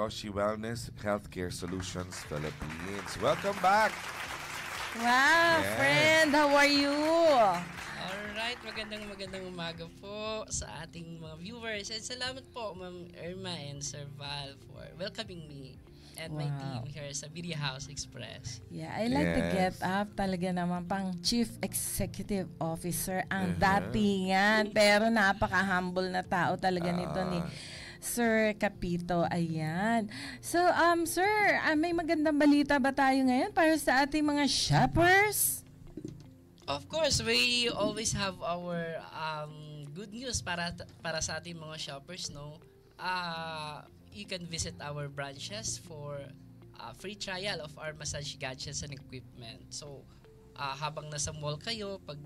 Hiroshi Wellness Healthcare Solutions Philippines. Welcome back! Wow, Yes. friend, how are you? Alright, magandang umaga po sa ating mga viewers. And salamat po, Ma'am Irma and Sir Val for welcoming me and my team here sa Media House Express. Yeah, I like the Yes. get up. Talaga naman pang Chief Executive Officer ang datingan. Pero napaka-humble na tao talaga nito ni Sir Capito. Ayan. So, sir, may magandang balita ba tayo ngayon para sa ating mga shoppers? Of course, we always have our good news para sa ating mga shoppers, no? You can visit our branches for free trial of our massage gadgets and equipment. So, habang nasa mall kayo, pag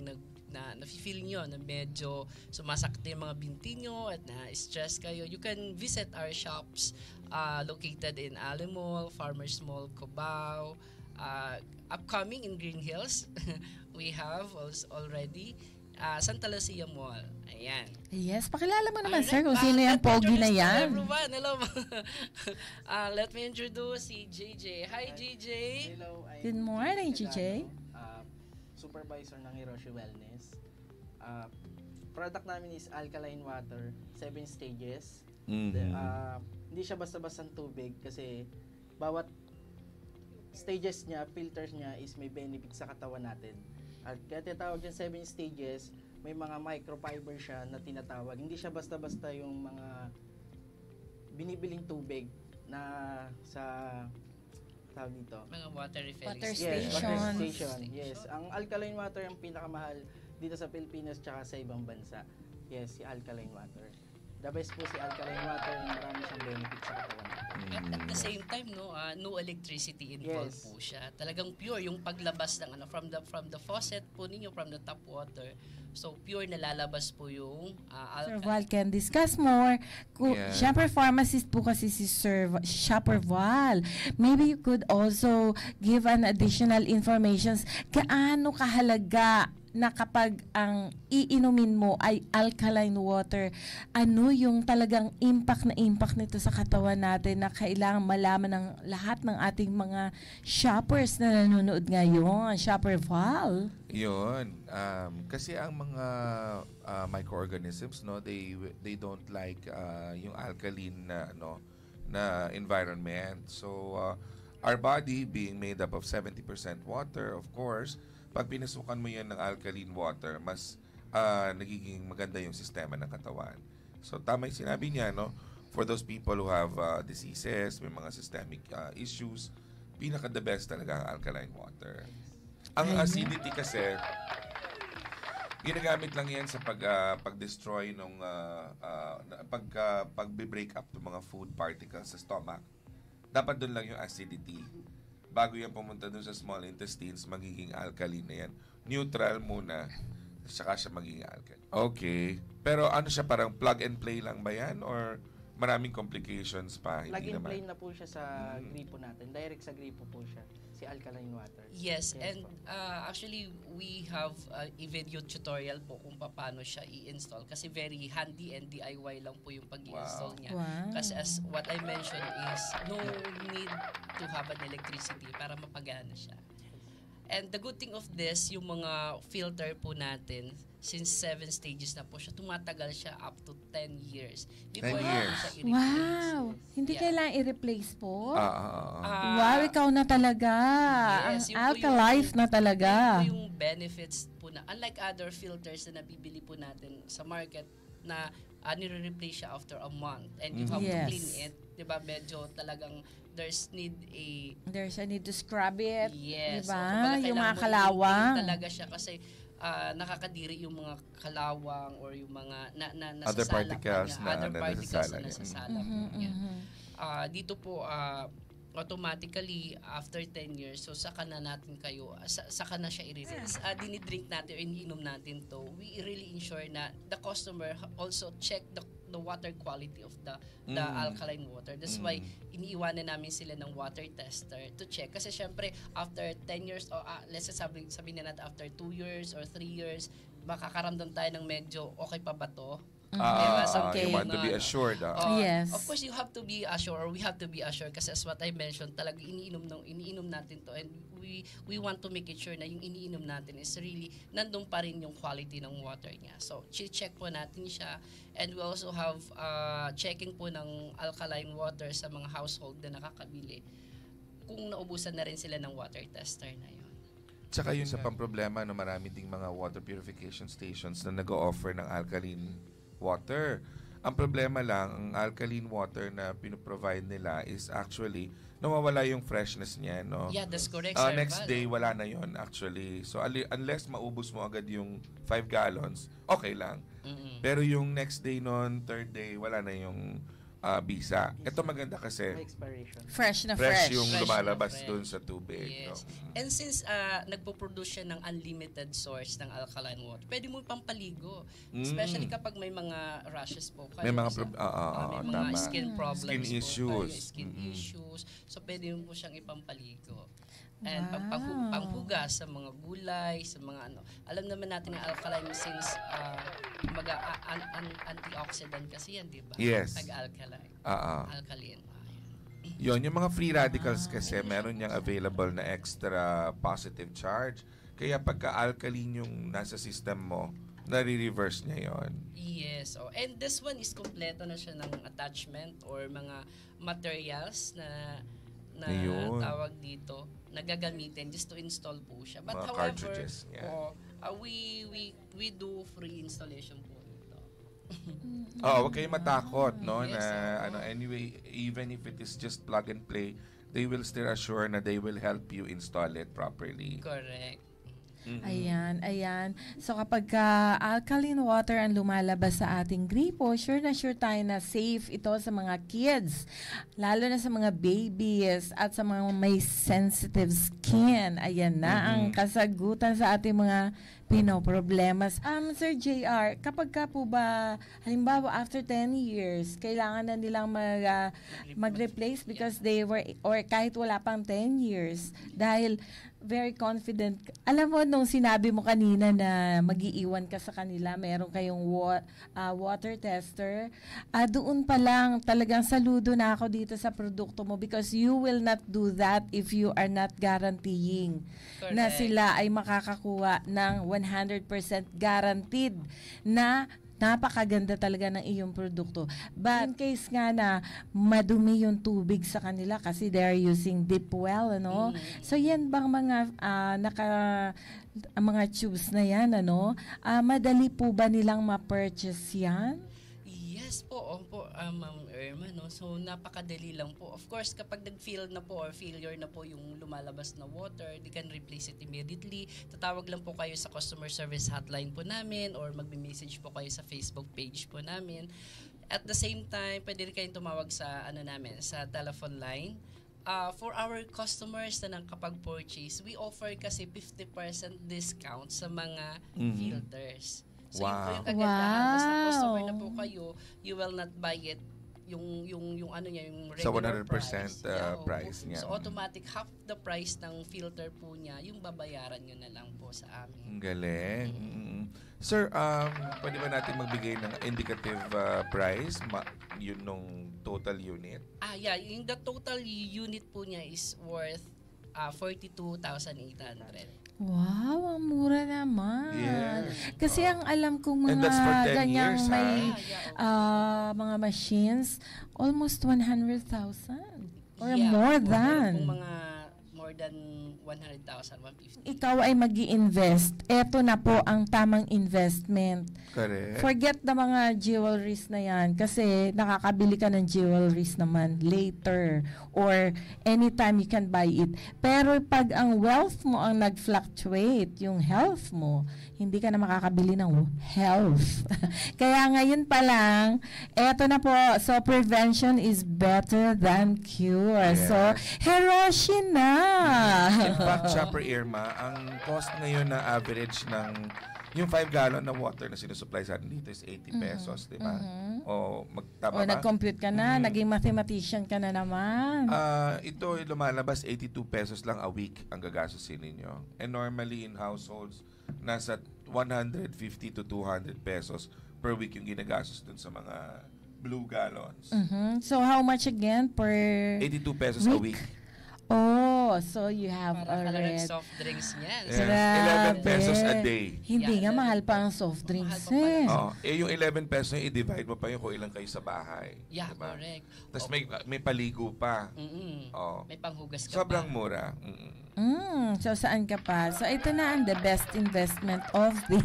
nafe-feel nyo na medyo sumasakit yung mga binti nyo at na-stress kayo, you can visit our shops located in Ali Mall, Farmers Mall, Cubao, upcoming in Green Hills. We have already Santa Lucia Mall. Ayan. Yes, pakilala mo naman, Alright, sir, kung sino yung pogi na yan. Hello. Let me introduce si JJ. Hi, JJ. Hello, I'm Good morning, GJ. Supervisor ng Hiroshi Wellness. Product namin is alkaline water, 7 stages. Hindi siya basta-bastang tubig kasi bawat stages niya, filters niya is may benefit sa katawan natin. At kaya tinatawag dyan 7 stages, may mga microfiber siya na tinatawag. Hindi siya basta-basta yung mga binibiling tubig na sa tawag dito. Mga water refilling Water Yes, water Stations. station. Yes, ang alkaline water ang pinakamahal dito sa Pilipinas tsaka sa ibang bansa. Yes, si alkaline water. The best po si alkaline water, marami siyang benefit sa katawan natin. At the same time, no electricity involved Yes. po siya. Talagang pure yung paglabas ng from the faucet po ninyo, from the tap water. So pure na lalabas po yung Sir Val can discuss more. Yeah. Siyempre, pharmacist po kasi si Shopper Val. Maybe you could also give an additional information. Kaano kahalaga na kapag ang iinumin mo ay alkaline water, ano yung talagang impact nito sa katawan natin na kailangan malaman ng lahat ng ating mga shoppers na nanonood ngayon. Shopper Val. Yun. Kasi ang mga microorganisms, no, they don't like yung alkaline na environment. So our body being made up of 70% water, of course, pag pinasukan mo yan ng alkaline water, mas nagiging maganda yung sistema ng katawan. So tama yung sinabi niya, no? For those people who have diseases, may mga systemic issues, pinaka-the best talaga ang alkaline water. Ang acidity kasi, ginagamit lang yan sa pag-destroy ng pag-break up ng mga food particles sa stomach. Dapat doon lang yung acidity. Bago yan pumunta doon sa small intestines, magiging alkaline na yan. Neutral muna, saka siya magiging alkaline. Okay. Pero ano siya, parang plug and play lang ba yan? Or maraming complications pa? Plug Hindi and naman. play na po siya sa gripo natin. Direct sa gripo po siya. Si alkaline water. Yes, and po. actually we have a video tutorial po kung paano siya i-install kasi very handy and DIY lang po yung pag-i-install niya. Wow. Kasi as what I mentioned is no need to have an electricity para mapagana siya. And the good thing of this, yung mga filter po natin, since 7 stages na po siya, tumatagal siya up to 10 years. 10 years. siya i-replace. Wow! Hindi Yeah. kailangan i-replace po? Ah, Wow, ikaw na talaga. Yes, Ang yun po Alkalife na talaga. Yun po yung benefits po na, unlike other filters na nabibili po natin sa market na nire-replace siya after a month and you have to Yes. clean it. Diba, medyo talagang there's need a There's a need to scrub it. yes. Diba? So, kumbaga, Yung kailangan mga mo kalawang. i-clean talaga siya kasi nakakadiri yung mga kalawang or yung mga nasasalak Other particles niya, na other particles na nasasalak. nasasalak niya. Dito po automatically after 10 years so saka na natin kayo saka na siya i-release. Dinidrink natin o iniinom natin to, we really ensure na the customer also check the water quality of the alkaline water. That's why iniiwanan namin sila ng water tester to check kasi syempre after 10 years o let's say sabihin na natin after 2 years or 3 years makakaramdam tayo ng medyo okay pa ba to? Diba? okay. You want to be assured. Yes. Of course, you have to be assured, or we have to be assured, kasi as what I mentioned, talaga iniinom natin to, and we want to make it sure na yung iniinom natin is really nandun pa rin yung quality ng water niya. So, check po natin siya, and we also have checking po ng alkaline water sa mga household na nakakabili kung naubusan na rin sila ng water tester na yun. Tsaka yun sa pang-problema, no, marami ding mga water purification stations na nag-o-offer ng alkaline water. Ang problema lang, ang alkaline water na pinoprovide nila is actually nawawala yung freshness niya, no? Yeah, that's correct, Sir Next Val. day, wala na yon actually. So, unless maubos mo agad yung 5 gallons, okay lang. Pero yung next day nun, third day, wala na yung bisa. Ito maganda kasi May expiration. Fresh na fresh fresh. yung Fresh na lumalabas fresh. dun sa tubig. Yes. No? And since nagpo-produce siya ng unlimited source ng alkaline water, pwede mo pampaligo. Especially kapag may mga rashes po kayo. May mga may mga tama. skin problems Skin po issues. kayo, skin issues. So pwede mo po siyang ipampaligo. And Wow. panghugas sa mga gulay, sa mga ano. Alam naman natin na alkaline since antioxidant kasi yan, di ba? Yes. Nag-alkaline. Alkaline. Yun, yung mga free radicals kasi meron niyang available na extra positive charge. Kaya pagka-alkaline yung nasa system mo, nare-reverse niya yon. Yes. Oh. And this one is kompleto na siya ng attachment or mga materials na Ayun. tawag dito na gagamitin just to install po siya. But Mga however, cartridges, yeah. we do free installation po nito. Huwag kayong matakot, no? Yes, Na anyway, even if it is just plug and play, they will still assure na they will help you install it properly. Correct. Ayan. So kapag alkaline water ang lumalabas sa ating gripo, sure tayo na safe ito sa mga kids. Lalo na sa mga babies at sa mga may sensitive skin. Ayan na ang kasagutan sa ating mga pinoproblemas. Sir JR, kapag ka po ba, halimbawa after 10 years, kailangan na nilang mag-replace because they were, or kahit wala pang 10 years, dahil very confident. Alam mo, nung sinabi mo kanina na mag-iiwan ka sa kanila, meron kayong water tester, doon pa lang talagang saludo na ako dito sa produkto mo because you will not do that if you are not guaranteeing na Correct. sila ay makakakuha ng 100% guaranteed na napakaganda talaga ng iyong produkto. But in case nga na madumi yung tubig sa kanila kasi they are using deep well, ano? So yan bang mga mga tubes na yan, ano? Madali po ba nilang ma-purchase yan? Yes po, Ma'am Irma, no? So, napakadali lang po. Of course, kapag nag-fail na po or failure na po yung lumalabas na water, they can replace it immediately. Tatawag lang po kayo sa customer service hotline po namin or magme-message po kayo sa Facebook page po namin. At the same time, pwede rin kayong tumawag sa, sa telephone line. For our customers na nakapag-purchase, we offer kasi 50% discount sa mga filters. So, yun po yung kagandahan. Basta customer na po kayo, you will not buy it yung Sa regular 100% price niya. So, automatic, half the price ng filter po niya, yung babayaran nyo na lang po sa amin. Ang galing. Sir, pwede ba natin magbigay ng indicative price? Yun nung total unit? Yeah, yung the total unit po niya is worth 42,800. Wow, ang mura naman. Yes. Kasi ang alam kong And mga that's for 10 ganyang years, may ha? mga machines, almost 100,000 or Yeah, more meron than. pong mga more than 100,000, 150. Ikaw ay mag-i-invest. Ito na po ang tamang investment. Correct. Forget na mga jewelries na yan kasi nakakabili ka ng jewelries naman later or anytime you can buy it. Pero pag ang wealth mo ang nag-fluctuate, yung health mo, hindi ka na makakabili ng health. Kaya ngayon pa lang, eto na po. So, prevention is better than cure. Yes. So, Hiroshi na! In fact, Shopper Irma, ang cost ngayon na average ng yung 5 gallon na water na sinusupply sa atin dito is 80 pesos, di ba? O magtama O, ba? nag-compute ka na, naging mathematician ka na naman. Ito lumalabas 82 pesos lang a week ang gagastusin ninyo. And normally in households, nasa 150 to 200 pesos per week yung ginagastos dun sa mga blue gallons. So how much again per 82 pesos a week? week. Oh, so you have Para already. soft drinks niyan. Yeah. 11 pesos a Grabe. day. Hindi nga, Yeah, mahal pa ang soft drinks Mahal pa pala. eh. Oh, yung 11 pesos yung i-divide mo pa yung kung ilang kayo sa bahay. Yeah, Diba? correct. Tapos may paligo pa. Oh. May panghugas ka Sobrang pa. mura. So saan ka pa? So ito na ang the best investment of the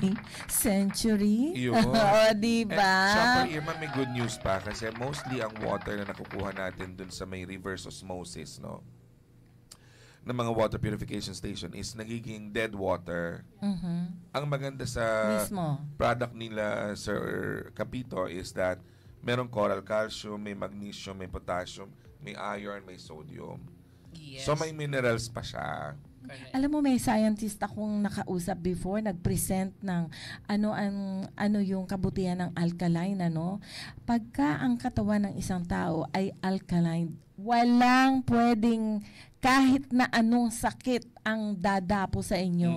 century. Yun. O, diba? Shopper Irma, may good news pa kasi mostly ang water na nakukuha natin dun sa may reverse osmosis, no? ng mga water purification station is nagiging dead water. Ang maganda sa Mismo. product nila, Sir Capito, is that merong coral calcium, may magnesium, may potassium, may iron, may sodium. Yes. So may minerals pa siya. Correct. Alam mo, may scientist akong nakausap before, nag-present ng ano yung kabutihan ng alkaline, ano? Pagka ang katawan ng isang tao ay alkaline, walang pwedeng kahit na anong sakit ang dadapo sa inyo.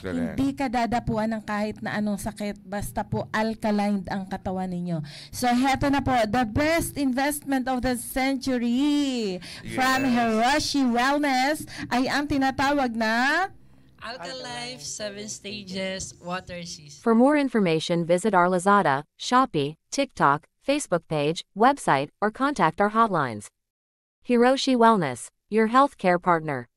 Correct. Hindi ka dadapuan ng kahit na anong sakit, basta po alkaline ang katawan ninyo. So, heto na po, the best investment of the century from Yes. Hiroshi Wellness ay ang tinatawag na Alkalife 7 Stages Water System. For more information, visit our Lazada, Shopee, TikTok, Facebook page, website, or contact our hotlines. Hiroshi Wellness, your healthcare partner.